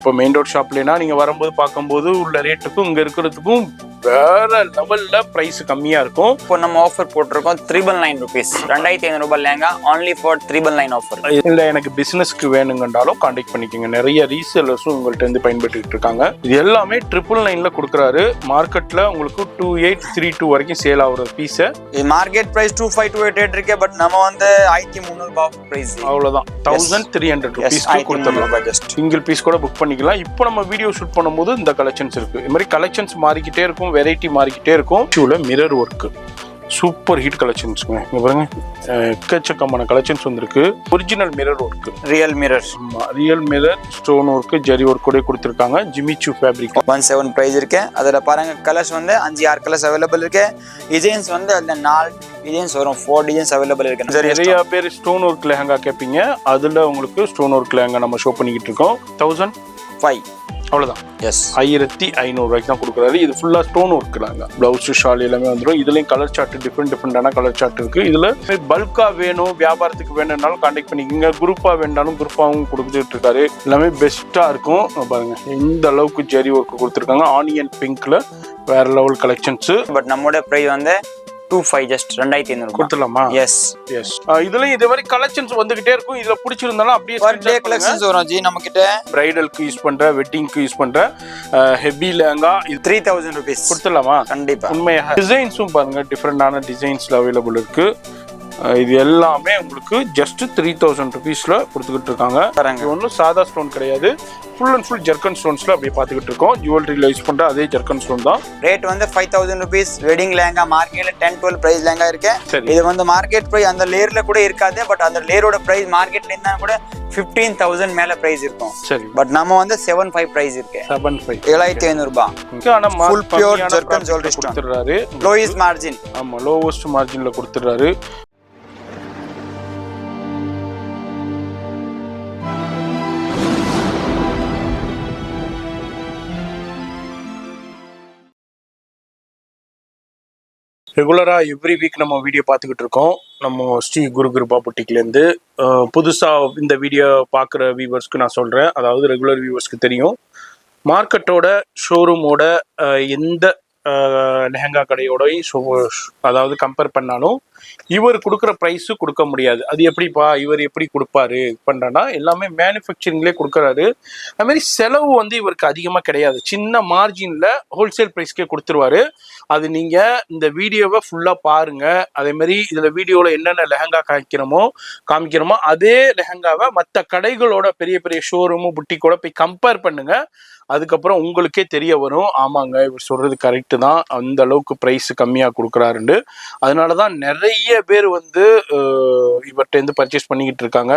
இப்போ main road ஷாப்லனா நீங்க வரும்போது பார்க்கும்போது உள்ள ரேட்டுக்கும் இங்க இருக்கிறதுக்கும் வேற லெவல்ல பிரைஸ் கம்மியா இருக்கும். இப்போ நம்ம ஆஃபர் போட்டிருக்கோம் 399 rupees 2500 ரூபாய் லேங்கா only for 399 ஆஃபர். இல்ல எனக்கு பிசினஸ்க்கு வேணுங்கன்றாலும் கான்டாக்ட் பண்ணிக்கோங்க. நிறைய ரீசேலர்ஸும் உங்கள்ட்ட இருந்து பயன்படுத்திட்டு இருக்காங்க. இது எல்லாமே 999ல கொடுக்குறாரு. மார்க்கெட்ல உங்களுக்கு 2832 வரைக்கும் சேல் ஆகுற பீஸ். இது மார்க்கெட் பிரைஸ் 2528 இருக்கு. பட் நம்ம வந்து 1300 ரூபாய் பிரைஸ் அவ்வளவுதான் 1300 ரூபீஸ்க்கு கொடுத்துடலாம். சிங்கிள் பீஸ் கூட புக் பண்ணிக்கலாம். இப்போ நம்ம வீடியோ ஷூட் பண்ணும்போது இந்த கலெக்ஷன்ஸ் இருக்கு. இது மாதிரி கலெக்ஷன்ஸ் மாறிக்கிட்டே இருக்கும், வெரைட்டி மாறிக்கிட்டே இருக்கும். மிரர் ஒர்க் சூப்பர் ஹிட் கலெக்ஷன்ஸ்ங்க. இங்க பாருங்க எக்கச்சக்கமான கலெக்ஷன்ஸ் வந்திருக்கு. Original mirror work, real mirror. ஆமா real mirror, stone work, zari work கூட கொடுத்திருக்காங்க. ஜிமிச்சு ஃபேப்ரிக் 17 பிரைஸ் இருக்கு. அதுல பாருங்க கலர்ஸ் வந்து 5-6 கலர்ஸ் அவைலபிள் இருக்கு. டிசைன்ஸ் வந்து அதுல 4 டிசைன்ஸ் வரும், 4 டிசைன்ஸ் அவைலபிள் இருக்கு. நிறைய பேர் ஸ்டோன் ஒர்க் லெஹங்கா கேட்பீங்க. அதுல உங்களுக்கு ஸ்டோன் ஒர்க் லெஹங்கா நம்ம ஷோ பண்ணிக்கிட்டு இருக்கோம். 1005 அவ்வளவுதான். எஸ் 1500 ரூபாய்க்கு தான் கொடுக்குறாரு. இது ஃபுல்லா ஸ்டோன் ஒர்க்லாங்க. பிளவுஸ் ஷால் எல்லாமே வந்துடும். இதுலயும் கலர் சார்ட் டிஃப்ரெண்டான கலர் சார்ட் இருக்கு. இதுல பல்கா வேணும், வியாபாரத்துக்கு வேணும்னாலும் கான்டாக்ட் பண்ணிக்கோங்க. குரூப்பா வேண்டாலும் குரூப்பாவும் கொடுத்துட்டு இருக்காரு. எல்லாமே பெஸ்டா இருக்கும். பாருங்க இந்த அளவுக்கு ஜெரி ஒர்க் கொடுத்துருக்காங்க. ஆனியன் பிங்க்ல வேற லெவல் கலெக்ஷன்ஸ். பட் நம்மளோட பிரைஸ் வந்து 25 ஜஸ்ட் 2500 கொடுத்துடலாமா? Yes yes. இதுல இதே மாதிரி கலெக்ஷன்ஸ் வந்துகிட்டே இருக்கும். இதுல பிடிச்சிருந்தாலும் அப்படியே பர் டே கலெக்ஷன்ஸ் வரும் ஜி நம்ம கிட்ட. பிரைடலுக்கு யூஸ் பண்ற, வெட்டிங்க்கு யூஸ் பண்ற ஹெவி லெஹங்கா 3000 rupees கொடுத்துடலாமா? கண்டிப்பா. உண்மையாக டிசைன்ஸும் பாருங்க டிஃப்ரெண்டான டிசைன்ஸ்ல அவைலபிள் இருக்கு. இது எல்லாமே உங்களுக்கு ஜஸ்ட் 3000 ருபீஸ்ல கொடுத்துக்கிட்டு இருக்காங்க. இது ஒன்றும் சாதா ஸ்டோன் கிடையாது. ஃபுல் அண்ட் ஃபுல் ஜெர்கன் ஸ்டோன்ஸ்ல அப்படியே பார்த்துக்கிட்டு இருக்கோம். ஜுவல்லரியில யூஸ் பண்ற அதே ஜெர்கன் ஸ்டோன் தான். ரேட் வந்து 5000 rupees. வெட்டிங் லெஹங்கா மார்க்கெட்ல 10-12 பிரைஸ் லெஹங்கா இருக்கு. இது வந்து மார்க்கெட் பிரைஸ் அந்த லேயர்ல கூட இருக்காது. பட் அந்த லேயரோட பிரைஸ் மார்க்கெட்ல இருந்தா கூட 15000 மேல பிரைஸ் இருக்கும். சரி. பட் நம்ம வந்து 75 பிரைஸ் இருக்கு. 75 7500 ரூபாய். ஆனா ஃபுல் பியூர் ஜெர்கன் ஜுவல்லரி கொடுத்துறாரு. Lowest margin. ஆமா லோவஸ்ட் மார்ஜின்ல கொடுத்துறாரு. ரெகுலரா எவ்ரி வீக் நம்ம வீடியோ பார்த்துக்கிட்டு இருக்கோம். நம்ம ஸ்ரீ குரு கிருபா புட்டிக்லேருந்து புதுசாக இந்த வீடியோ பார்க்குற வியூவர்ஸ்க்கு நான் சொல்கிறேன். அதாவது ரெகுலர் வியூவர்ஸ்க்கு தெரியும், மார்க்கெட்டோட ஷோரூமோட எந்த லெஹங்கா கடையோடையும் அதாவது கம்பேர் பண்ணாலும் இவர் கொடுக்குற ப்ரைஸு கொடுக்க முடியாது. அது எப்படிப்பா இவர் எப்படி கொடுப்பாரு பண்ணுறேன்னா, எல்லாமே மேனுஃபேக்சரிங்லேயே கொடுக்குறாரு. அதுமாதிரி செலவு வந்து இவருக்கு அதிகமாக கிடையாது. சின்ன மார்ஜினில் ஹோல்சேல் ப்ரைஸ்க்கே கொடுத்துருவாரு. அது நீங்கள் இந்த வீடியோவை ஃபுல்லாக பாருங்கள். அதேமாதிரி இதில் வீடியோவில் என்னென்ன லெஹங்கா காமிக்கிறோமோ அதே லெஹங்காவை மற்ற கடைகளோட பெரிய பெரிய ஷோரூமு புட்டிக்கோட போய் கம்பேர் பண்ணுங்கள். அதுக்கப்புறம் உங்களுக்கே தெரிய வரும், ஆமாங்க இவர் சொல்கிறது கரெக்டு தான், அந்த அளவுக்கு ப்ரைஸ் கம்மியாக கொடுக்குறாருண்டு. அதனால தான் நிறைய பேர் வந்து இவர்கிட்டருந்து பர்ச்சேஸ் பண்ணிக்கிட்டு இருக்காங்க.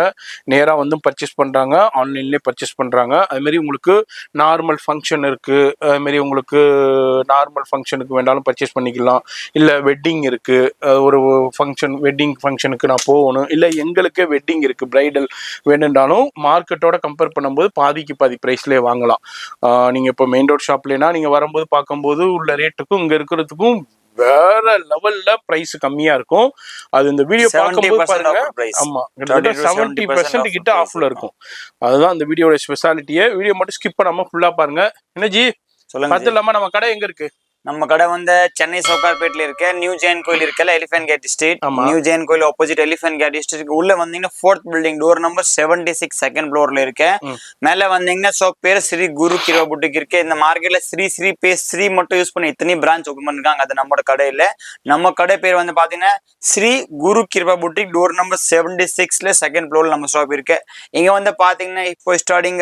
நேராக வந்து பர்ச்சேஸ் பண்ணுறாங்க, ஆன்லைன்லேயே பர்ச்சேஸ் பண்ணுறாங்க. அதுமாரி உங்களுக்கு நார்மல் ஃபங்க்ஷன் இருக்குது, அதுமாரி உங்களுக்கு நார்மல் ஃபங்க்ஷனுக்கு வேண்டாலும் பர்ச்சேஸ் பண்ணிக்கலாம். இல்லை வெட்டிங் இருக்குது, ஒரு வெட்டிங் ஃபங்க்ஷனுக்கு நான் போகணும், இல்லை எங்களுக்கே வெட்டிங் இருக்குது பிரைடல் வேணுன்றாலும் மார்க்கெட்டோட கம்பேர் பண்ணும்போது பாதிக்கு பாதி ப்ரைஸ்லேயே வாங்கலாம். நீங்கள் இப்போ மெயின் ரோட் ஷாப்லனா நீங்கள் வரும்போது பார்க்கும்போது உள்ள ரேட்டுக்கும் இங்கே இருக்கிறதுக்கும் வேற லெவல்ல பிரைஸ் கம்மியா இருக்கும். அது இந்த வீடியோ பார்க்கும்போது பாருங்க, ஆமா 70% கிட்ட ஆஃப்ல இருக்கும். அதுதான் இந்த வீடியோட ஸ்பெஷாலிட்டியே. வீடியோ மட்டும் ஸ்கிப் பண்ணாம ஃபுல்லா பாருங்க. என்ன ஜி சொல்லுங்க, பார்த்து இல்லாம நம்ம கடை எங்க இருக்கு? நம்ம கடை வந்து சென்னை சவுகார்பேட்ல இருக்க நியூ ஜெயின் கோயில் இருக்கல, Elephant Gate Street. New Jain கோயில் ஆப்போசிட் எலிஃபென்ட் கேட் ஸ்ட்ரீட் உள்ள வந்தீங்கன்னா 4th building door number 76 second ஃப்ளோர்ல இருக்கு. மேல வந்தீங்கன்னா ஷாப் பேர் ஸ்ரீ குரு கிருபா புட்டிக் இருக்கு. இந்த மார்க்கெட்ல ஸ்ரீ பேஸ் ஸ்ரீ மட்டும் யூஸ் பண்ணி இத்தனை பிரான்ச் ஓபன் பண்ணிருக்காங்க. அது நம்மளோட கடையில. நம்ம கடை பேர் வந்து பாத்தீங்கன்னா Sri Guru Kripa boutique, door number 76ல செகண்ட் ஃப்ளோர்ல நம்ம ஷாப் இருக்கு. இங்க வந்து பாத்தீங்கன்னா இப்போ ஸ்டார்டிங்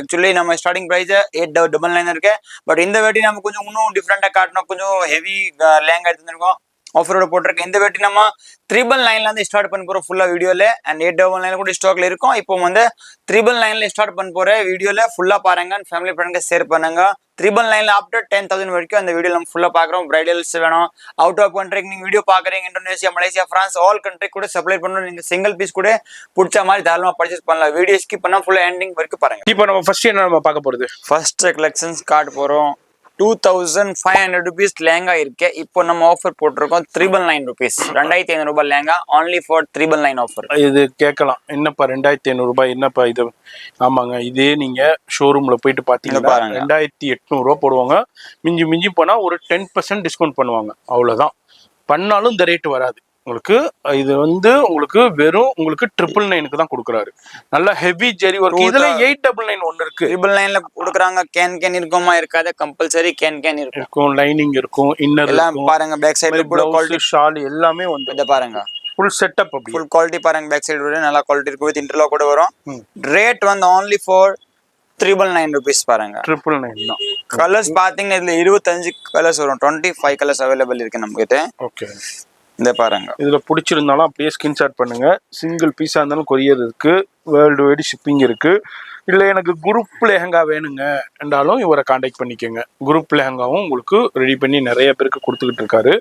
ஆக்சுவலி நம்ம ஸ்டார்டிங் பிரைஸ் 899 இருக்கு. பட் இந்த வாட்டி நம்ம கொஞ்சம் இன்னும் டிஃப்ரெண்டா காட்டணும், கொஞ்சம் ஹெவி லேங்கா எடுத்துருக்கோம். ஆஃபரோட போட்டிருக்கேன். இந்த வாட்டி நம்ம 999ல இருந்து ஸ்டார்ட் பண்ண போறோம் ஃபுல்லா வீடியோல. அண்ட் 899 கூட ஸ்டாக்ல இருக்கும். இப்போ வந்து 999ல ஸ்டார்ட் பண்ண போற வீடியோல ஃபுல்லா பாருங்க. ஃபேமிலி ஃப்ரெண்ட்க்கு ஷேர் பண்ணுங்க. 999ல ஆஃப்டர் 10,000 வரைக்கும் அந்த வீடியோ நம்ம ஃபுல்லா பாக்குறோம். பிரைடல்ஸ் வேணும், அவுட் ஆஃப் கண்ட்ரிக்கு நீங்க வீடியோ பாக்குறீங்க, Indonesia, Malaysia, France all country கூட சப்ளை பண்ணணும். நீங்க சிங்கிள் பீஸ் கூட பிடிச்ச மாதிரி தாராளமா பர்ச்சேஸ் பண்ணலாம். வீடியோ ஸ்கிப் பண்ணா ஃபுல்லா எண்டிங் வரைக்கும் பாருங்க. இப்போ நம்ம ஃபர்ஸ்ட் என்ன நம்ம பார்க்க போறது? ஃபர்ஸ்ட் கலெக்ஷன்ஸ் கார்டு போறோம். 2500 rupees லெஹங்கா இருக்கு. இப்போ நம்ம ஆஃபர் போட்டிருக்கோம் 999 rupees. 2500 ரூபாய் லெஹங்கா only for 999 ஆஃபர். இது கேட்கலாம், என்னப்பா 2500 ரூபாய், என்னப்பா இது? ஆமாங்க, இதே நீங்க ஷோரூம்ல போயிட்டு பாத்தீங்கன்னா 2800 ரூபாய் போடுவாங்க. மிஞ்சி மிஞ்சி போனா ஒரு 10% டிஸ்கவுண்ட் பண்ணுவாங்க, அவ்வளவுதான். பண்ணாலும் இந்த ரேட் வராது உங்களுக்கு. இது வந்து உங்களுக்கு வெறும் உங்களுக்கு 999 தான் கொடுக்குறாரு. நல்ல ஹெவி ஜெரி ஒர்க். இதுல 899 ஒன்னு இருக்கு. 999ல கொடுக்குறாங்க. கேன் இருக்குமா இருக்காது? கம்பல்சரி கேன் இருக்கும், லைனிங் இருக்கும், இன்னர் எல்லாம் பாருங்க. பேக் சைடுல கூட குவாலிட்டி ஷால் எல்லாமே வந்து இத பாருங்க. ஃபுல் செட்டப், அப்படி ஃபுல் குவாலிட்டி பாருங்க. பேக் சைடு கூட நல்ல குவாலிட்டி இருக்கு. வித் இன்டர்லாக் கூட வரும். ரேட் வந்து only for 999 rupees பாருங்க. 999 தான். கலர்ஸ் பாத்தீங்கன்னா இதுல 25 கலர்ஸ் வரும். 25 கலர்ஸ் அவைலபிள் இருக்கு நம்ம கிட்ட. ஓகே, இந்த பாருங்க. இதுல பிடிச்சிருந்தாலும் அப்படியே ஸ்கிரீன்ஷாட் பண்ணுங்க. சிங்கிள் பீஸா இருந்தாலும் கொரியர் இருக்கு, வேர்ல்டு வைடு ஷிப்பிங் இருக்கு. இல்ல எனக்கு குரூப் லெஹங்கா வேணுங்க என்றாலும் இவரை கான்டாக்ட் பண்ணிக்கோங்க. குரூப் லெஹங்காவும் உங்களுக்கு ரெடி பண்ணி நிறைய பேருக்கு கொடுத்துக்கிட்டு இருக்காரு.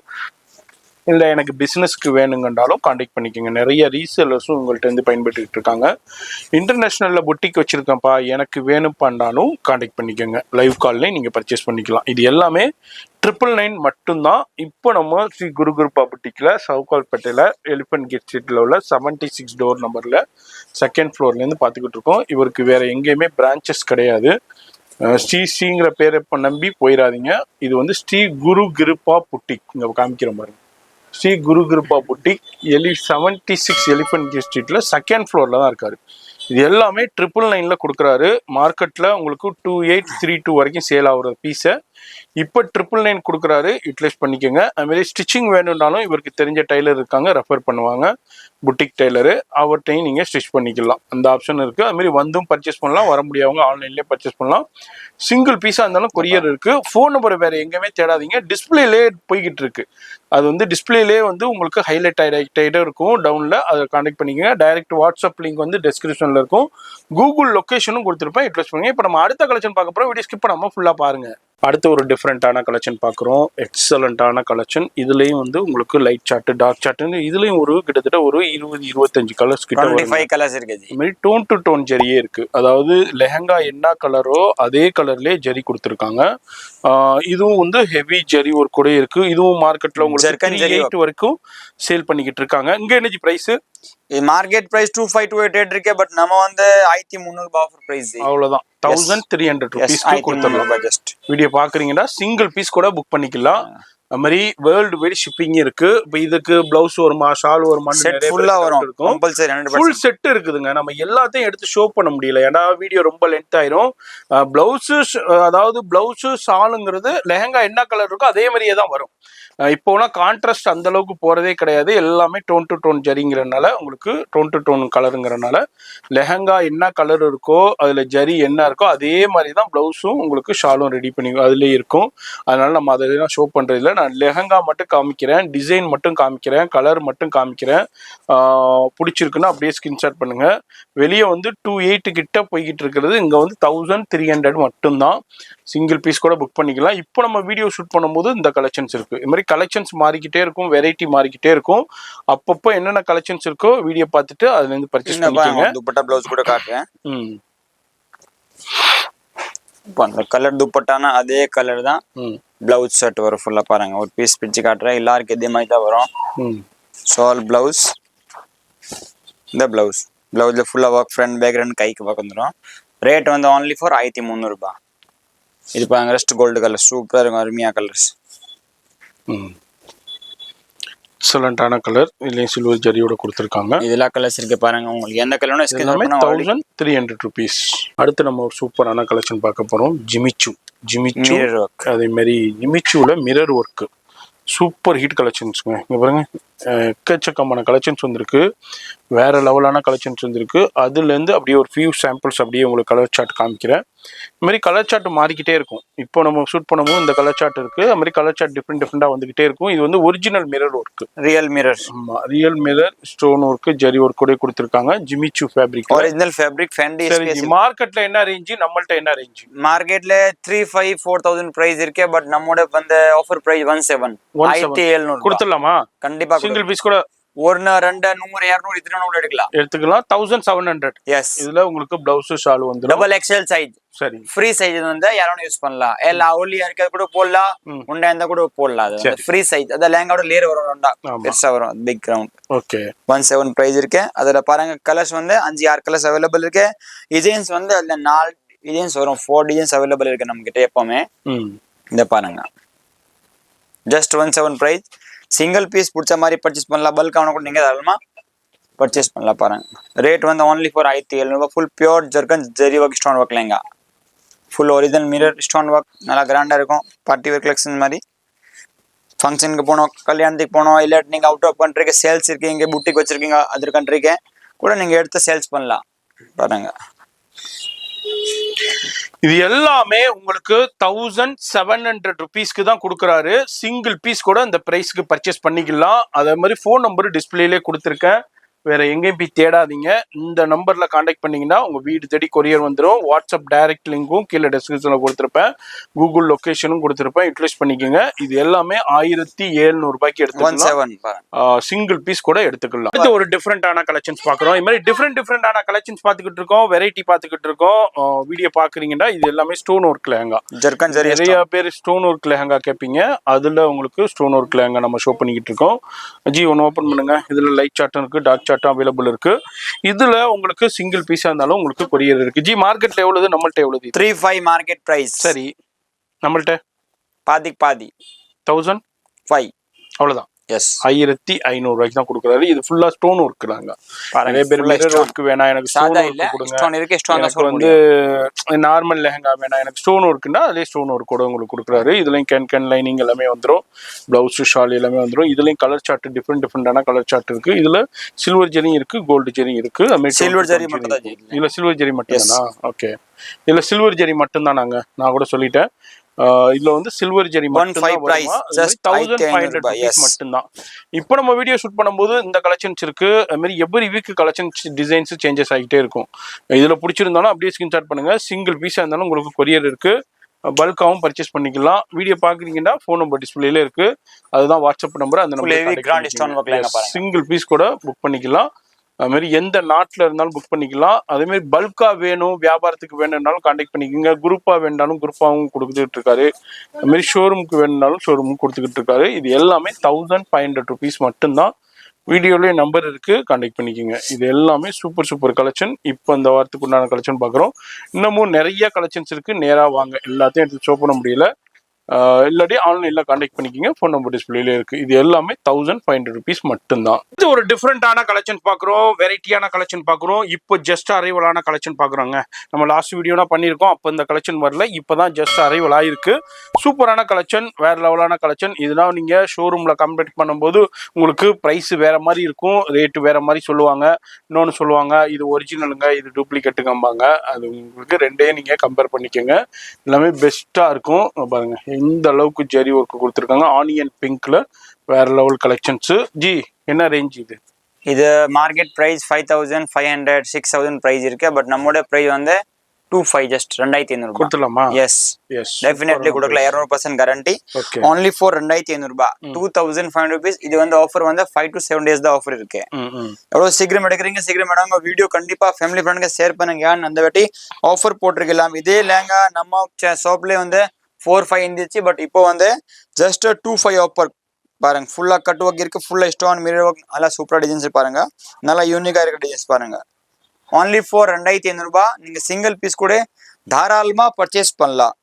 இல்லை எனக்கு பிஸ்னஸ்க்கு வேணுங்கன்றாலும் காண்டாக்ட் பண்ணிக்கோங்க. நிறைய ரீசேலர்ஸும் உங்கள்கிட்ட இருந்து பயன்பட்டுக்கிட்டு இருக்காங்க. இன்டர்நேஷ்னலில் புட்டிக் வச்சுருக்கேன்ப்பா, எனக்கு வேணும்ப்பாண்டாலும் காண்டாக்ட் பண்ணிக்கோங்க. லைவ் கால்லேயும் நீங்கள் பர்ச்சேஸ் பண்ணிக்கலாம். இது எல்லாமே 999 மட்டும்தான். இப்போ நம்ம ஸ்ரீ குருகுருப்பா புட்டிக்கில் சவுகால்பேட்டையில் எலிஃபென்ட் கேட் ஸ்ட்ரீட்டில் உள்ள 76 டோர் நம்பரில் செகண்ட் ஃப்ளோர்லேருந்து பார்த்துக்கிட்டு இருக்கோம். இவருக்கு வேறு எங்கேயுமே பிரான்ச்சஸ் கிடையாது. ஸ்ரீங்கிற பேரை இப்போ நம்பி போயிடாதீங்க. இது வந்து ஸ்ரீ குரு கிருப்பா புட்டிக், இங்கே காமிக்கிற மாதிரி Sri Guru Kripa boutique 76 elephant gate ஸ்ட்ரீட்ல செகண்ட் ஃப்ளோர்ல தான் இருக்காரு. இது எல்லாமே 999ல கொடுக்குறாரு. மார்க்கெட்ல உங்களுக்கு 2832 வரைக்கும் சேல் ஆகுற பீஸை இப்போ 999 கொடுக்குறாரு. யூட்டிலைஸ் பண்ணிக்கோங்க. அதுமாரி ஸ்டிச்சிங் வேணும்னாலும் இவருக்கு தெரிஞ்ச டெய்லர் இருக்காங்க, ரெஃபர் பண்ணுவாங்க. புட்டிக் டெய்லரு, அவர்கிட்டையும் நீங்கள் ஸ்டிச் பண்ணிக்கலாம். அந்த ஆப்ஷன் இருக்குது. அதுமாரி வந்தும் பர்ச்சேஸ் பண்ணலாம், வர முடியாதவங்க ஆன்லைன்லேயே பர்ச்சேஸ் பண்ணலாம். சிங்கிள் பீஸாக இருந்தாலும் கொரியர் இருக்குது. ஃபோன் நம்பர் வேறு எங்கேயுமே தேடாதீங்க, டிஸ்பிளேலே போய்கிட்டு இருக்கு. அது வந்து டிஸ்பிளேலே வந்து உங்களுக்கு ஹைலைட் ஆகிட்டே இருக்கும். டவுனில் அதை கான்டாக்ட் பண்ணிக்கோங்க. டைரக்ட் வாட்ஸ்அப் லிங்க் வந்து டிஸ்கிரிப்ஷனில் இருக்கும். கூகுள் லொக்கேஷனும் கொடுத்துருப்பேன், யூட்டிலைஸ் பண்ணுங்க. இப்போ நம்ம அடுத்த கலெக்ஷன் பார்க்க போகிறோம். வீடியோ ஸ்கிப் பண்ணாமல் ஃபுல்லாக பாருங்கள். அடுத்து ஒரு டிஃப்ரெண்ட்டான கலெக்ஷன் பார்க்குறோம். எக்ஸலண்ட்டான கலெக்ஷன். இதுலேயும் வந்து உங்களுக்கு லைட் சார்ட்டு, டார்க் சார்ட்டுன்னு இதுலேயும் ஒரு கிட்டத்தட்ட ஒரு 20-25 கலர்ஸ் கிட்ட 25 கலர்ஸ் இருக்குது. இது மாதிரி டோன் டு டோன் ஜரியே இருக்குது. அதாவது லெஹங்கா என்ன கலரோ அதே கலர்லேயே ஜரி கொடுத்துருக்காங்க. இதுவும் வந்து ஹெவி ஜரி ஒர்க் கூட இருக்குது. இதுவும் மார்க்கெட்டில் உங்களுக்கு 380 வரைக்கும் சேல் பண்ணிக்கிட்டு இருக்காங்க. இங்கே என்ன ப்ரைஸு? மார்க்கெட் பிரைஸ் 2528 இருக்கு. பட் நம்ம வந்து 1300 ஆஃபர் பிரைஸ். அவ்வளவுதான், 1300 rupees கொடுத்துடலாம். வீடியோ பாக்குறீங்கன்னா சிங்கிள் பீஸ் கூட புக் பண்ணிக்கலாம். அது மாதிரி வேர்ல்டு வைட் ஷிப்பிங் இருக்கு. இப்போ இதுக்கு பிளவுஸ் வருமா, ஷால் வருமா, இருக்கும். ஃபுல் செட் இருக்குதுங்க. நம்ம எல்லாத்தையும் எடுத்து ஷோ பண்ண முடியல, ஏன்னா வீடியோ ரொம்ப லென்த் ஆயிரும். பிளவுஸு, அதாவது பிளவுஸு ஷாலுங்கிறது லெஹங்கா என்ன கலர் இருக்கோ அதே மாதிரியே தான் வரும். இப்போனா கான்ட்ராஸ்ட் அந்த அளவுக்கு போறதே கிடையாது. எல்லாமே டோன் டு டோன் ஜரிங்கிறனால உங்களுக்கு டோன் டு டோன் கலருங்கிறனால லெஹங்கா என்ன கலர் இருக்கோ அதுல ஜரி என்ன இருக்கோ அதே மாதிரி தான் பிளவுஸும் உங்களுக்கு ஷாலும் ரெடி பண்ணி அதுலேயே இருக்கும். அதனால நம்ம அதெல்லாம் ஷோ பண்றது இல்லை. நான் லெஹங்கா மட்டும் காமிக்கிறேன், டிசைன் மட்டும் காமிக்கிறேன், கலர் மட்டும் காமிக்கிறேன். பிடிச்சிருக்குன்னா அப்படியே ஸ்கிரீன்ஷாட் பண்ணுங்க. வெளியே வந்து 28 கிட்ட போய்கிட்டு இருக்கிறது, இங்க வந்து 1300 மட்டும்தான். சிங்கிள் பீஸ் கூட புக் பண்ணிக்கலாம். இப்போ நம்ம வீடியோ ஷூட் பண்ணும்போது இந்த கலெக்ஷன்ஸ் இருக்கு. இது மாதிரி கலெக்ஷன்ஸ் மாறிக்கிட்டே இருக்கும், வெரைட்டி மாறிக்கிட்டே இருக்கும். அப்பப்போ என்னென்ன கலெக்ஷன்ஸ் இருக்கோ வீடியோ பார்த்துட்டு அதுல இருந்து பர்ச்சேஸ் பண்ணிக்கோங்க. துப்பட்டா பிளவுஸ் கூட காட்டுறேன். அந்த கலர் துப்பட்டானா அதே கலர் தான் பிளவுஸ் ஷர்ட் வரும். ஃபுல்லா பாருங்க, ஒரு பீஸ் பிடிச்சு காட்டுறேன். எல்லாருக்கும் இதே மாதிரி தான் வரும். ஷால் பிளவுஸ், இந்த பிளவுஸ்ல ஃபுல்லா ஒர்க், ஃப்ரண்ட் பேக்ரவுண்ட், கைக்கு ஒர்க் வந்துடும். ரேட் வந்து only for 1300 ரூபாய். இது பாருங்க, ரெஸ்ட் கோல்டு கலர் சூப்பரா இருக்கும், அருமையா கலர்ஸ். எக்ஸலண்டான கலர். இதுலயும் சில்வர் ஜரியோட கொடுத்துருக்காங்க. இதெல்லாம் கலர்ஸ் இருக்கு பாருங்க. உங்களுக்கு எந்த கலர்னா 1300 rupees. அடுத்து நம்ம ஒரு சூப்பரான கலெக்ஷன் பார்க்க போறோம். ஜிமிச்சு அதே மாதிரி ஜிமிச்சுல மிரர் ஒர்க் சூப்பர் ஹிட் கலெக்ஷன்ஸ்ங்க. இங்க பாருங்க, எக்கச்சக்கமான கலெக்ஷன்ஸ் வந்திருக்கு, வேற லெவலான கலெக்ஷன்ஸ் வந்திருக்கு. அதுலேருந்து அப்படியே ஒரு ஃபியூ சாம்பிள்ஸ் அப்படியே உங்களுக்கு கலர் சார்ட் காமிக்கிறேன். இது மாதிரி கலர் சார்ட் மாறிக்கிட்டே இருக்கும். இப்போ நம்ம ஷூட் பண்ணும்போது இந்த கலர் சார்ட் இருக்கு, அது மாதிரி கலர் சார்ட் டிஃப்ரெண்டா வந்துகிட்டே இருக்கும். இது வந்து original mirror work, real mirror. ஆமா, real mirror, stone work, zari work கூட கொடுத்துருக்காங்க. Jimmy Choo fabric, original fabric. Fendi மார்க்கெட்ல என்ன ரேஞ்ச், நம்மள்ட்ட என்ன ரேஞ்ச்? மார்க்கெட்ல 3500-4000 பிரைஸ் இருக்கு. பட் நம்மோட வந்து ஆஃபர் பிரைஸ் 1700 கொடுத்துடலாமா? கண்டிப்பா. சிங்கிள் பீஸ் கூட ஒன்னு 2 100 200 இத்தனை நூல் எடுத்துக்கலாம் 1700. எஸ் இதுல உங்களுக்கு பிளவுஸ் ஷால் வந்துடும். டபுள் எக்ஸ்எல் சைஸ் சரி ஃப்ரீ சைஸ் வந்து யாரும் யூஸ் பண்ணலாம் எல்லா ஒல்லியா இருக்கிறது கூட போடலாம் உண்டா இருந்தா கூட போடலாம் அது ஃப்ரீ சைஸ் அத லேங்கோட லேயர் வரும் பெருசா வரும் பிக் கிரவுண்ட் ஓகே 17 பிரைஸ் இருக்கு அதுல பாருங்க கலர்ஸ் வந்து 5-6 கலர்ஸ் அவைலபிள் இருக்கு டிசைன்ஸ் வந்து அதுல 4 டிசைன்ஸ் வரும் 4 டிசைன்ஸ் அவைலபிள் இருக்கு நம்ம கிட்ட எப்பவுமே இந்த பாருங்க ஜஸ்ட் 17 பிரைஸ் சிங்கிள் பீஸ் பிடிச்ச மாதிரி பர்ச்சேஸ் பண்ணலாம் பல்க் ஆன கூட நீங்க தாராளமா பர்ச்சேஸ் பண்ணலாம் பாருங்க ரேட் வந்து only for 1700 full pure zircon zari work stone work lehenga full original mirror stone work நல்லா கிராண்டா இருக்கும் பார்ட்டி வேர் கலெக்ஷன் மாதிரி ஃபங்க்ஷனுக்கு போனோம் கல்யாணத்துக்கு போனோம் இல்ல நீங்க அவுட் ஆஃப் கண்ட்ரிக்கு சேல்ஸ் இருக்கீங்க புட்டிக் வச்சிருக்கீங்க அதர் கண்ட்ரிக்கு கூட நீங்க எடுத்து சேல்ஸ் பண்ணலாம் பாருங்க இது எல்லாமே உங்களுக்கு 1700 ருபீஸ்க்கு தான் கொடுக்குறாரு. சிங்கிள் பீஸ் கூட இந்த பிரைஸ்க்கு பர்ச்சேஸ் பண்ணிக்கலாம். அதே மாதிரி ஃபோன் நம்பர் டிஸ்பிளேலே கொடுத்துருக்கேன். வேற எங்கேயும் போய் தேடாதீங்க. இந்த நம்பர்ல கான்டாக்ட் பண்ணீங்கன்னா உங்க வீடு தேடி கொரியர் வந்துடும். வாட்ஸ்அப் டைரக்ட் லிங்கும் கீழே டிஸ்கிரிப்ஷன்ல கொடுத்துருப்பேன். கூகுள் லொகேஷனும் கொடுத்துருப்பேன். யூட்டிலைஸ் பண்ணிக்கோங்க. இது எல்லாமே 1700 ரூபாய்க்கு எடுத்துக்கலாம். சிங்கிள் பீஸ் கூட எடுத்துக்கலாம். அடுத்து ஒரு டிஃப்ரெண்டான கலெக்ஷன்ஸ் பாக்குறோம். இது மாதிரி டிஃப்ரெண்டான கலெக்ஷன்ஸ் பார்த்துக்கிட்டு இருக்கோம். வெரைட்டி பார்த்துக்கிட்டு இருக்கோம். வீடியோ பாக்குறீங்கன்னா இது எல்லாமே ஸ்டோன் ஒர்க் லெஹங்கா. நிறைய பேர் ஸ்டோன் ஒர்க் லெஹங்கா கேட்பீங்க. அதுல உங்களுக்கு ஸ்டோன் ஒர்க் லெஹங்கா நம்ம ஷோ பண்ணிக்கிட்டு இருக்கோம். ஜி ஒன்று ஓப்பன் பண்ணுங்க. இதுல லைட் சார்ட்டும் இருக்கு டார்க் சார்ட்டும் அவைலபிள் இருக்கு. இதுல உங்களுக்கு சிங்கிள் பீஸா இருந்தாலும் உங்களுக்கு கொரியர் இருக்கு. ஜி மார்க்கெட்ல எவ்வளவு நம்மள்ட்ட எவ்வளவு 35 மார்க்கெட் பிரைஸ். சரி நம்மள்ட்ட பாதி 1005 அவ்வளவுதான். எஸ் 1500 ரூபாய்க்கு தான் கொடுக்குறாரு. இது ஃபுல்லா ஸ்டோன் ஒர்க் தாங்க. நிறைய பேர் மிரர் ஒர்க் வேணாம் எனக்கு ஸ்டோன் ஒர்க் கொடுங்க, எனக்கு வந்து நார்மல் லெஹங்கா வேணாம் எனக்கு ஸ்டோன் ஒர்க்னா அதே ஸ்டோன் ஒர்க் கூட உங்களுக்கு கொடுக்குறாரு. இதுலயும் கேன் லைனிங் எல்லாமே வந்துடும். பிளவுஸ் ஷால் எல்லாமே வந்துடும். இதுலயும் கலர் சார்ட் டிஃப்ரெண்டான கலர் சார்ட் இருக்கு. இதுல சில்வர் ஜெரி இருக்கு கோல்டு ஜெரி இருக்கு. சில்வர் ஜெரி மட்டும் தான். இதுல சில்வர் ஜெரி மட்டும் தானா? ஓகே இதுல சில்வர் ஜெரி மட்டும் தான். நான் கூட சொல்லிட்டேன். இதுல வந்து சில்வர் ஜெரி மட்டும்தான். 1500 மட்டும்தான். இப்போ நம்ம வீடியோ ஷூட் பண்ணும்போது இந்த கலெக்ஷன்ஸ் இருக்கு. அது மாதிரி every week collections designs changes ஆகிட்டே இருக்கும். இதுல பிடிச்சிருந்தாலும் அப்படியே ஸ்கிரீன்ஷாட் பண்ணுங்க. சிங்கிள் பீஸா இருந்தாலும் உங்களுக்கு கொரியர் இருக்கு. பல்காவும் பர்ச்சேஸ் பண்ணிக்கலாம். வீடியோ பாக்குறீங்கன்னா ஃபோன் நம்பர் டிஸ்பிளேல இருக்கு. அதுதான் வாட்ஸ்அப் நம்பர். அந்த நம்பர் சிங்கிள் பீஸ் கூட புக் பண்ணிக்கலாம். அது மாதிரி எந்த நாட்டில் இருந்தாலும் புக் பண்ணிக்கலாம். அதே மாதிரி பல்கா வேணும் வியாபாரத்துக்கு வேணும்னாலும் கான்டாக்ட் பண்ணிக்கோங்க. குரூப்பா வேண்டாலும் குரூப்பாவும் கொடுத்துட்டு இருக்காரு. அது மாதிரி ஷோரூமுக்கு வேணும்னாலும் ஷோரூமுக்கு கொடுத்துக்கிட்டு இருக்காரு. இது எல்லாமே 1500 ருபீஸ் மட்டும்தான். வீடியோலயே நம்பர் இருக்கு கான்டாக்ட் பண்ணிக்கோங்க. இது எல்லாமே சூப்பர் கலெக்ஷன். இப்போ இந்த வாரத்துக்கு உண்டான கலெக்ஷன் பார்க்குறோம். இன்னமும் நிறைய கலெக்ஷன்ஸ் இருக்கு. நேராக வாங்க. எல்லாத்தையும் எடுத்து ஷோ பண்ண முடியல. இல்லாட்டி ஆன்லைன்ல கான்டாக்ட் பண்ணிக்கிங்க. ஃபோன் நம்பர் டிஸ்பிளேல இருக்கு. இது எல்லாமே 1500 ருபீஸ் மட்டும்தான். இது ஒரு டிஃப்ரெண்டான கலெக்ஷன் பார்க்குறோம். வெரைட்டியான கலெக்ஷன் பார்க்குறோம். இப்போ ஜஸ்ட் அரைவலான கலெக்ஷன் பார்க்குறோங்க. நம்ம லாஸ்ட் வீடியோனா பண்ணியிருக்கோம். அப்போ இந்த கலெக்ஷன் வரல. இப்போதான் ஜஸ்ட் அரைவல் ஆயிருக்கு. சூப்பரான கலெக்ஷன், வேற லெவலான கலெக்ஷன். இதெல்லாம் நீங்க ஷோரூம்ல கம்பேர் பண்ணும்போது உங்களுக்கு பிரைஸ் வேற மாதிரி இருக்கும். ரேட்டு வேற மாதிரி சொல்லுவாங்க. இன்னொன்று சொல்லுவாங்க இது ஒரிஜினலுங்க இது டூப்ளிகேட்டுங்கம்பாங்க. அது உங்களுக்கு ரெண்டே நீங்க கம்பேர் பண்ணிக்கோங்க. எல்லாமே பெஸ்டா இருக்கும். பாருங்க இந்த அளவுக்கு ஜெரி ஒர்க் கொடுத்துருக்காங்க. ஆனியன் பிங்க்ல வேற லெவல் கலெக்ஷன்ஸ். ஜி என்ன ரேஞ்ச் இது? இது மார்க்கெட் பிரைஸ் 5500 6000 பிரைஸ் இருக்கு. பட் நம்மளோட பிரைஸ் வந்து 25 ஜஸ்ட் 2500 கொடுத்துலாமா? எஸ் டெஃபினெட்லி கொடுக்கலாம். 200% கேரண்டி. only for 2500 ரூபாய் 2500 rupees. இது வந்து ஆஃபர் வந்து 5 to 7 days தான் ஆஃபர் இருக்கு. எவ்வளவு சீக்கிரம் எடுக்கிறீங்க சீக்கிரம் எடுங்க. வீடியோ கண்டிப்பா ஃபேமிலி ஃப்ரெண்ட்க்கு ஷேர் பண்ணுங்க. அந்த வாட்டி ஆஃபர் போட்டிருக்கலாம். இதே லேங்கா நம்ம ஷாப்ல வந்து 4-5 இருந்துச்சு. பட் இப்போ வந்து ஜஸ்ட் 2-5 ஆஃபர் பாருங்க. ஃபுல்லா கட் ஒர்க் இருக்கு. ஃபுல்லா ஸ்டோன் மிரர் ஒர்க் நல்லா சூப்பரா டிசைன்ஸ் பாருங்க. நல்லா யூனிக்கா இருக்க டிசைன்ஸ் பாருங்க. only for 2500 ரூபாய். நீங்க சிங்கிள் பீஸ் கூட தாராளமா பர்ச்சேஸ் பண்ணலாம்.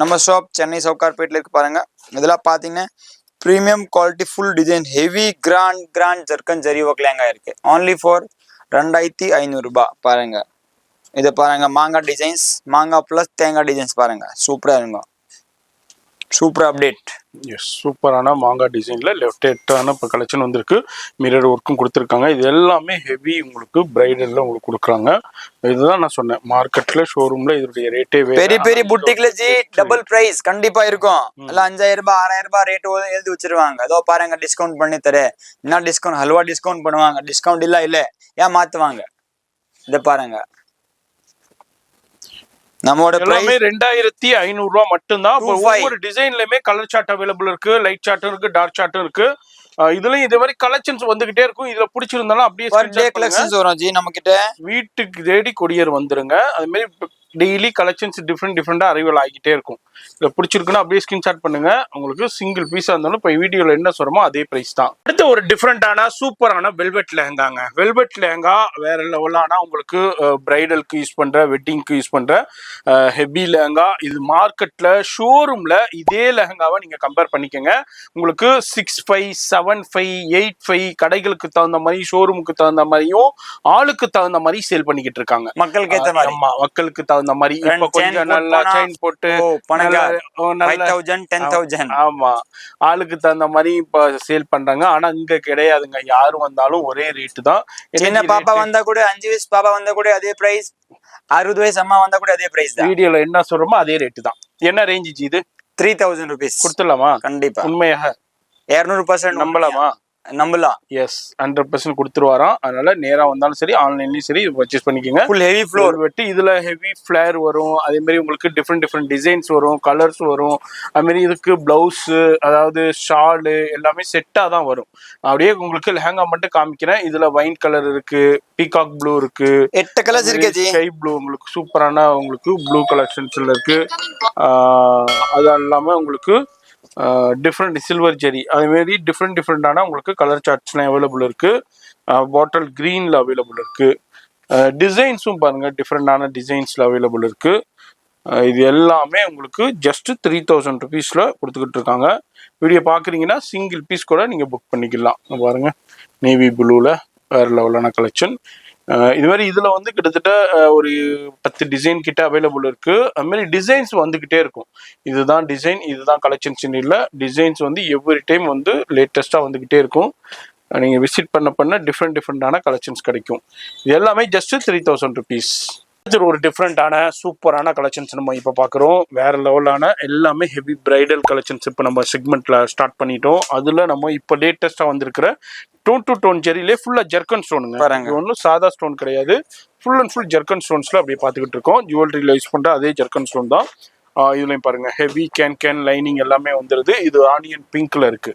நம்ம ஷாப் சென்னை சவுகார்பேட்ல இருக்கு பாருங்க. இதெல்லாம் பாத்தீங்கன்னா premium quality full design heavy grand ஜர்கன் ஜரி ஒர்க் லேங்கா இருக்கு. only for 2500 ரூபாய் பாருங்க. இது பாருங்க மாங்கா டிசைன்ஸ், மாங்கா பிளஸ் தேங்காய் டிசைன்ஸ் பாருங்க. சூப்பரா இருக்கும். Super update. எஸ் சூப்பரான மாங்கா டிசைன்ல லெஃப்ட் ஹெட்டான இப்போ கலெக்ஷன் வந்திருக்கு. மிரர் ஒர்க்கும் கொடுத்துருக்காங்க. இது எல்லாமே ஹெவி உங்களுக்கு பிரைடல்ல உங்களுக்கு கொடுக்குறாங்க. இதுதான் நான் சொன்னேன் மார்க்கெட்ல ஷோரூம்ல இதோடைய ரேட்டே பெரிய புட்டிக்ல ஜி டபுள் பிரைஸ் கண்டிப்பா இருக்கும். எல்லாம் 5000 ரூபாய் 6000 ரூபாய் ரேட் எழுதி வச்சிருவாங்க. அதோ பாருங்க டிஸ்கவுண்ட் பண்ணி தரேன். என்ன டிஸ்கவுண்ட்? ஹல்வா டிஸ்கவுண்ட் பண்ணுவாங்க. டிஸ்கவுண்ட் இல்ல ஏன் மாத்துவாங்க? இத பாருங்க நம்மோட எல்லாமே 2500 ரூபாய் மட்டும்தான். ஒவ்வொரு டிசைன்லயுமே கலர் சார்ட் அவைலபிள் இருக்கு. லைட் சார்ட்டும் இருக்கு டார்க் சார்ட்டும் இருக்கு. இதுலயும் இதே மாதிரி கலெக்ஷன்ஸ் வந்துகிட்டே இருக்கும். இதுல பிடிச்சிருந்தாலும் அப்படியே டே கலெக்ஷன்ஸ் வரும் ஜி நம்ம கிட்ட. வீட்டுக்கு தேடி கொரியர் வந்துருங்க. அது மாதிரி டெய்லி கலெக்ஷன்ஸ் டிஃப்ரெண்டா அரைவல் ஆகிட்டே இருக்கும். இதை பிடிச்சிருக்குன்னா அப்படியே ஸ்கிரீன்ஷாட் பண்ணுங்க. உங்களுக்கு சிங்கிள் பீஸா இருந்தாலும் இப்போ வீடியோல என்ன சொல்றோமோ அதே பிரைஸ் தான். அடுத்து ஒரு டிஃப்ரெண்டான சூப்பரான வெல்வெட் லெஹங்காங்க. வெல்வெட் லெஹங்கா வேற லெவலான உங்களுக்கு பிரைடலுக்கு யூஸ் பண்ற, வெட்டிங்க்கு யூஸ் பண்ற ஹெவி லெஹங்கா. இது மார்க்கெட்ல ஷோரூம்ல இதே லெஹங்காவை நீங்க கம்பேர் பண்ணிக்கோங்க. உங்களுக்கு 6.5, 7.5, 8.5 கடைகளுக்கு தகுந்த மாதிரி, ஷோரூமுக்கு தகுந்த மாதிரியும், ஆளுக்கு தகுந்த மாதிரி சேல் பண்ணிக்கிட்டு இருக்காங்க. மக்களுக்கு ஏற்ற மாதிரி. ஆமா, மக்களுக்கு தகுந்த மாதிரி. இப்ப கொஞ்சம் நல்லா செயின் போட்டு 5,000, 10,000. ஆமா, ஆளுக்கு தகுந்த மாதிரி இப்ப சேல் பண்றாங்க. ஆனா இங்க கிடையாதுங்க. யாரு வந்தாலும் ஒரே ரேட்டு தான். சின்ன பாப்பா வந்தா கூட, 5 வயசு பாப்பா வந்தா கூட அதே பிரைஸ், 60 வயசு அம்மா வந்தா கூட அதே பிரைஸ் தான். வீடியோல என்ன சொல்றோமோ அதே ரேட்டு தான். என்ன ரேஞ்ச் இது? 3,000 rupees கொடுத்துடலாமா? கண்டிப்பா. உண்மையாக 200% நம்பலாமா? நம்பலாம். எஸ், 100% கொடுத்துருவாராம். அதனால நேரா வந்தாலும் சரி, ஆன்லைன்லயும் சரி பர்ச்சேஸ் பண்ணிக்கோங்க. ஃபுல் ஹெவி ஃப்ளோர் வெட்டி. இதுல ஹெவி ஃபிளேர் வரும். அதே மாதிரி உங்களுக்கு டிஃப்ரெண்ட் டிசைன்ஸ் வரும், கலர்ஸ் வரும். அது மாதிரி இதுக்கு பிளவுஸ், அதாவது ஷாலு எல்லாமே செட்டா தான் வரும். அப்படியே உங்களுக்கு லெஹங்கா மட்டும் காமிக்கிறேன். இதுல வைன் கலர் இருக்கு, பீகாக் ப்ளூ இருக்கு, 8 கலர்ஸ் இருக்கு ஜி. ஸ்கை ப்ளூ உங்களுக்கு சூப்பரான உங்களுக்கு ப்ளூ கலெக்ஷன்ஸ்ல இருக்கு. அது இல்லாம உங்களுக்கு டிஃப்ரெண்ட் சில்வர் ஜெரி, அதே மாதிரி டிஃப்ரெண்டான உங்களுக்கு கலர் சார்ட்ஸ்லாம் அவைலபிள் இருக்கு. பாட்டில் கிரீன்ல அவைலபிள் இருக்கு. டிசைன்ஸும் பாருங்க, டிஃப்ரெண்டான டிசைன்ஸ்ல அவைலபிள் இருக்கு. இது எல்லாமே உங்களுக்கு ஜஸ்ட் 3,000 rupeesல கொடுத்துக்கிட்டு இருக்காங்க. வீடியோ பாக்குறீங்கன்னா சிங்கிள் பீஸ் கூட நீங்க புக் பண்ணிக்கலாம். பாருங்க, நேவி ப்ளூல வேற லெவலான கலெக்ஷன். இது மாதிரி இதுல வந்து கிட்டத்தட்ட ஒரு 10 டிசைன் கிட்ட அவைலபிள் இருக்கு. அது மாதிரி டிசைன்ஸ் வந்துகிட்டே இருக்கும். இதுதான் டிசைன், இதுதான் கலெக்ஷன்ஸ் இல்ல. டிசைன்ஸ் வந்து எவ்ரி டைம் வந்து லேட்டஸ்டா வந்துகிட்டே இருக்கும். நீங்க விசிட் பண்ண டிஃப்ரெண்டான கலெக்ஷன்ஸ் கிடைக்கும். இது எல்லாமே ஜஸ்ட் 3,000 rupees. ஒரு டிஃப்ரெண்டான சூப்பரான கலெக்ஷன்ஸ் நம்ம இப்ப பாக்குறோம். வேற லெவலான எல்லாமே ஹெவி பிரைடல் கலெக்ஷன்ஸ் இப்ப நம்ம செக்மெண்ட்ல ஸ்டார்ட் பண்ணிட்டோம். அதுல நம்ம இப்ப லேட்டஸ்டா வந்திருக்கிற டோன் டு டோன் ஜெரிலே ஃபுல்லா ஜெர்கன் ஸ்டோனுங்க. இது ஒன்றும் சாதா ஸ்டோன் கிடையாது. ஃபுல் அண்ட் ஃபுல் ஜெர்கன் ஸ்டோன்ஸ்ல அப்படியே பார்த்துக்கிட்டு இருக்கோம். ஜுவல்லரியில யூஸ் பண்ற அதே ஜெர்கன் ஸ்டோன் தான். இதுலயும் பாருங்க, ஹெவி கேன் லைனிங் எல்லாமே வந்துருது. இது ஆனியன் பிங்க்ல இருக்கு.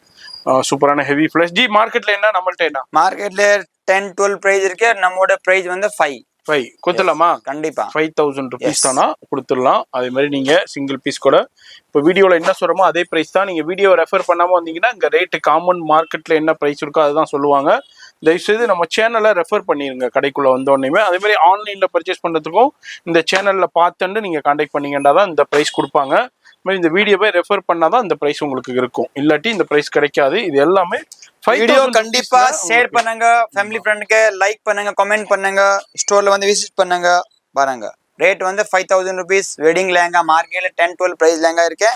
சூப்பரான ஹெவி ஃபிளஷ். ஜி மார்க்கெட்ல என்ன, நம்மள்ட்ட என்ன? மார்க்கெட்ல 10-12 பிரைஸ் இருக்கு. நம்மளோட பிரைஸ் வந்து 5 கொடுத்துடலாமா? கண்டிப்பா 5,000 rupees தானா கொடுத்துடலாம். அதே மாதிரி நீங்க சிங்கிள் பீஸ் கூட இப்போ வீடியோல என்ன சொல்றோமோ அதே பிரைஸ் தான். நீங்க வீடியோ ரெஃபர் பண்ணாம வந்தீங்கன்னா இங்க ரேட்டு காமன் மார்க்கெட்ல என்ன பிரைஸ் இருக்கோ அதுதான் சொல்லுவாங்க. தயவுசெய்து நம்ம சேனலை ரெஃபர் பண்ணிருங்க கடைக்குள்ள வந்தோடனே. அதே மாதிரி ஆன்லைன்ல பர்ச்சேஸ் பண்றதுக்கும் இந்த சேனல்ல பார்த்துட்டு நீங்க கான்டாக்ட் பண்ணீங்கன்னா தான் இந்த பிரைஸ் கொடுப்பாங்க. இந்த வீடியோவை ரெஃபர் பண்ணாதான் இந்த பிரைஸ் உங்களுக்கு இருக்கும். இல்லாட்டி இந்த பிரைஸ் கிடைக்காது. இது எல்லாமே வீடியோ கண்டிப்பா ஷேர் பண்ணுங்க, ஃபேமிலி ஃப்ரெண்டுக்கு லைக் பண்ணுங்க, கமெண்ட் பண்ணுங்க, ஸ்டோர்ல வந்து விசிட் பண்ணுங்க. பாருங்க, ரேட் வந்து 5,000 rupees. வெட்டிங் லெஹங்கா மார்க்கெட்ல 10-12 பிரைஸ் லெஹங்கா இருக்கு.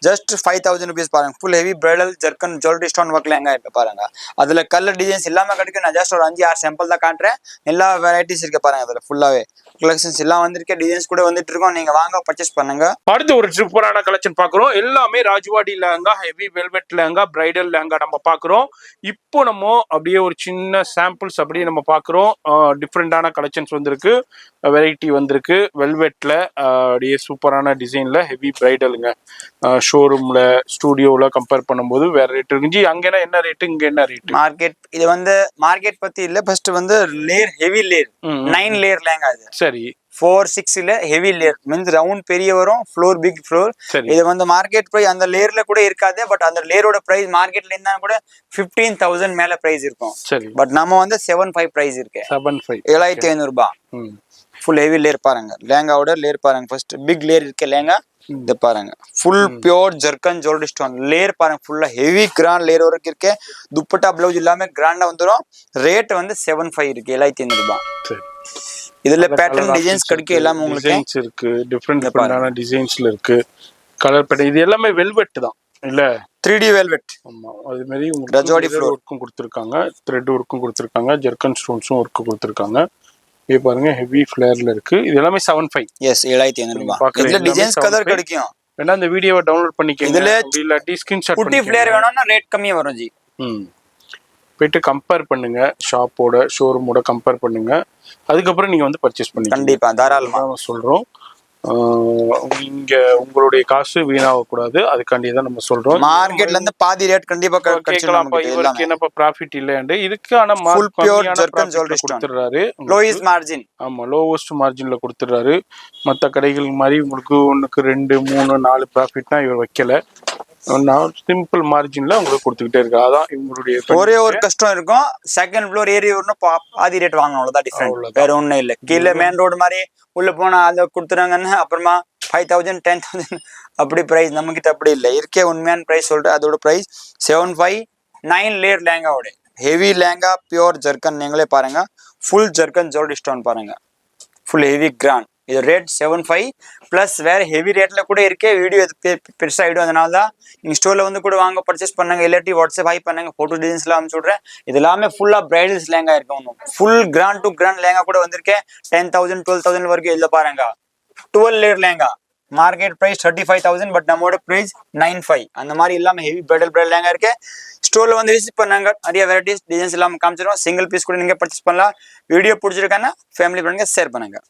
ஜஸ்ட் 5,000 rupees பாருங்க. Full heavy bridal ஜெர்கன் jewellery stone work lehenga இருக்கு பாருங்க. அதுல கலர் டிசைன்ஸ் எல்லாமே கிடைக்கும். நான் ஜஸ்ட் ஒரு 5-6 சாம்பிள் தான் காட்டுறேன். எல்லா வெரைட்டிஸ் இருக்கு பாருங்க. அதுல ஃபுல்லாவே கலெக்ஷன்ஸ் எல்லாம் வந்திருக்கு. டிசைன்ஸ் கூட வந்துட்டு இருக்கோம். நீங்க வாங்க பர்ச்சேஸ் பண்ணுங்க. அடுத்து ஒரு சூப்பரான கலெக்ஷன் பாக்குறோம். எல்லாமே Rajwadi lehenga, heavy velvet lehenga, bridal lehenga நம்ம பாக்குறோம். இப்போ நம்ம அப்படியே ஒரு சின்ன சாம்பிள்ஸ் அப்படியே நம்ம பாக்குறோம். டிஃப்ரெண்டான கலெக்ஷன்ஸ் வந்திருக்கு, வெரைட்டி வந்திருக்கு. வெல்வெட்ல அப்படியே சூப்பரான டிசைன்ல ஹெவி பிரைடலுங்க. ஷோரூம்ல ஸ்டுடியோல கம்பேர் பண்ணும்போது வேற ரேட் இருக்கு. அங்க என்ன ரேட், இங்க என்ன ரேட்? மார்க்கெட் இது வந்து மார்க்கெட் பத்தி இல்ல. ஃபர்ஸ்ட் வந்து layer, heavy layer 9 layer lehenga. இது சரி 4-6 ஹெவி லேயர் மீன்ஸ் ரவுண்ட் பெரிய வரும், ஃப்ளோர் பிக் ஃப்ளோர். இது வந்து மார்க்கெட் பிரைஸ் அந்த லேயர்ல கூட இருக்காது. பட் அந்த லேயரோட பிரைஸ் மார்க்கெட்ல இருந்தா கூட 15,000 மேல பிரைஸ் இருக்கும். பட் நம்ம வந்து 7,500 பிரைஸ் இருக்கு. 7,500 ரூபாய். ஃபுல் ஹெவி லேயர் பாருங்க. லெஹங்காவோட லேயர் பாருங்க. ஃபர்ஸ்ட் பிக் லேயர் இருக்கு லெஹங்கா. இது பாருங்க, full pure ஜெர்கன் jewellery stone layer பாருங்க. ஃபுல்லா ஹெவி கிராண்ட் லேயர் வரைக்கும் இருக்கு. துப்பட்டா பிளவுஸ் எல்லாமே கிராண்டா வந்துடும். ரேட் வந்து 7,500 இருக்கு. 7,500 ரூபாய். இதுல பேட்டர்ன் டிசைன்ஸ் கிடைக்கும். எல்லாமே உங்களுக்கு டிசைன்ஸ் இருக்கு. டிஃப்ரெண்டான டிசைன்ஸ்ல இருக்கு. கலர் பேட்டர்ன் இது எல்லாமே வெல்வெட் தான் இல்ல, 3D வெல்வெட். ஆமா, அது மாதிரி ராஜ்வாடி ஃப்ளோர் ஒர்க்கும் கொடுத்திருக்காங்க, த்ரெட் ஒர்க்கும் கொடுத்திருக்காங்க, ஜெர்கன் ஸ்டோன்ஸும் ஒர்க் கொடுத்திருக்காங்க. இது பாருங்க, ஹெவி ஃபிளேர்ல இருக்கு. இது எல்லாமே 7,500. எஸ், 7,500 ரூபாய். இதுல டிசைன்ஸ் கலர் கிடைக்கும். வேணா இந்த வீடியோவை டவுன்லோட் பண்ணிக்கங்க. இதுல இல்லாட்டி ஸ்கிரீன்ஷாட் குட்டி ஃபிளேர் வேணும்னா ரேட் கம்மியா வரும் ஜி. போயிட்டு கம்பேர் பண்ணுங்க, ஷாப்போட ஷோரூமோட கம்பேர் பண்ணுங்க. அதுக்கப்புறம் நீங்க வந்து பர்ச்சேஸ் பண்ணுங்க. கண்டிப்பா தாராளமா சொல்றோம். இங்க உங்களுடைய காசு வீணாகக்கூடாது, அதுக்காண்டி தான் நம்ம சொல்றோம். மார்க்கெட்ல இருந்து பாதி ரேட் கண்டிப்பா கிடைச்சிடும் கேட்கலாம்ப்பா, நமக்கு இவருக்கு எல்லாமே. என்னப்பா ப்ராஃபிட் இல்லையாண்டு, இதுக்கான ஃபுல் மார்க் பியூர் கம்மியான ஜர்க்கன் ப்ராஃபிட்ல ஜுவல்லரி ஸ்டோன், கொடுத்துட்றாரு லோயஸ்ட் மார்ஜின். ஆமா, லோவஸ்ட் மார்ஜின்ல கொடுத்துட்றாரு. மற்ற கடைகள் மாதிரி உங்களுக்கு 1க்கு 2 3 4 ப்ராஃபிட்னா இவர் வைக்கல. நான் சிம்பிள் மார்ஜின்ல உங்களுக்கு கொடுத்துக்கிட்டே இருக்கேன். அதான் இவங்களுடைய ஒரே ஒரு கஷ்டம் இருக்கும், செகண்ட் ஃப்ளோர் ஏறி வரணும், பாதி ரேட் வாங்கணும், அவ்வளவுதான் டிஃபரெண்ட், அவ்வளவுதான். வேற ஒண்ணும் இல்ல. கீழே மெயின் ரோடு மாதிரி உள்ள போனா அதை கொடுத்துறாங்கன்னா அப்புறமா 5000 10,000 அப்படி பிரைஸ். நம்ம கிட்ட அப்படி இல்லை, இருக்கே உண்மையான பிரைஸ் சொல்றேன். அதோட பிரைஸ் 759 லேயர் லேங்காவோட ஹெவி லேங்கா பியூர் ஜர்க்கன். நீங்களே பாருங்க, ஃபுல் ஜர்க்கன் ஜுவல்லரி ஸ்டோன் பாருங்க, ஃபுல் ஹெவி கிராண்ட். இது ரேட் 75 பிளஸ் வேற ஹெவி ரேட்ல கூட இருக்கே. வீடியோ பெருசாகிடும், அதனால தான் நீங்க ஸ்டோர்ல வந்து கூட வாங்க பர்ச்சேஸ் பண்ணுங்க, இல்லாட்டி வாட்ஸ்அப் ஹை பண்ணுங்க, போட்டோ டிசைன்ஸ்லாம் அனுப்பிச்சு விட்றேன். இது எல்லாமே ஃபுல்லா பிரைடல்ஸ் லேங்கா இருக்கும். Full grand to grand lehenga கூட வந்திருக்கேன். 10,000 12,000 வரைக்கும் இதுல பாருங்க. 12 layer lehenga market price 35,000, but நம்மளோட பிரைஸ் 95. அந்த மாதிரி இல்லாம ஹெவி பிரைடல் லேங்கா இருக்கு. ஸ்டோர்ல வந்து விசிட் பண்ணாங்க, நிறைய வெரைட்டிஸ் டிசைன்ஸ் எல்லாம் காமிச்சிடும். சிங்கிள் பீஸ் கூட நீங்க பர்ச்சேஸ் பண்ணலாம். வீடியோ பிடிச்சிருக்காங்கன்னா ஃபேமிலி பண்ணுங்க, ஷேர் பண்ணுங்க.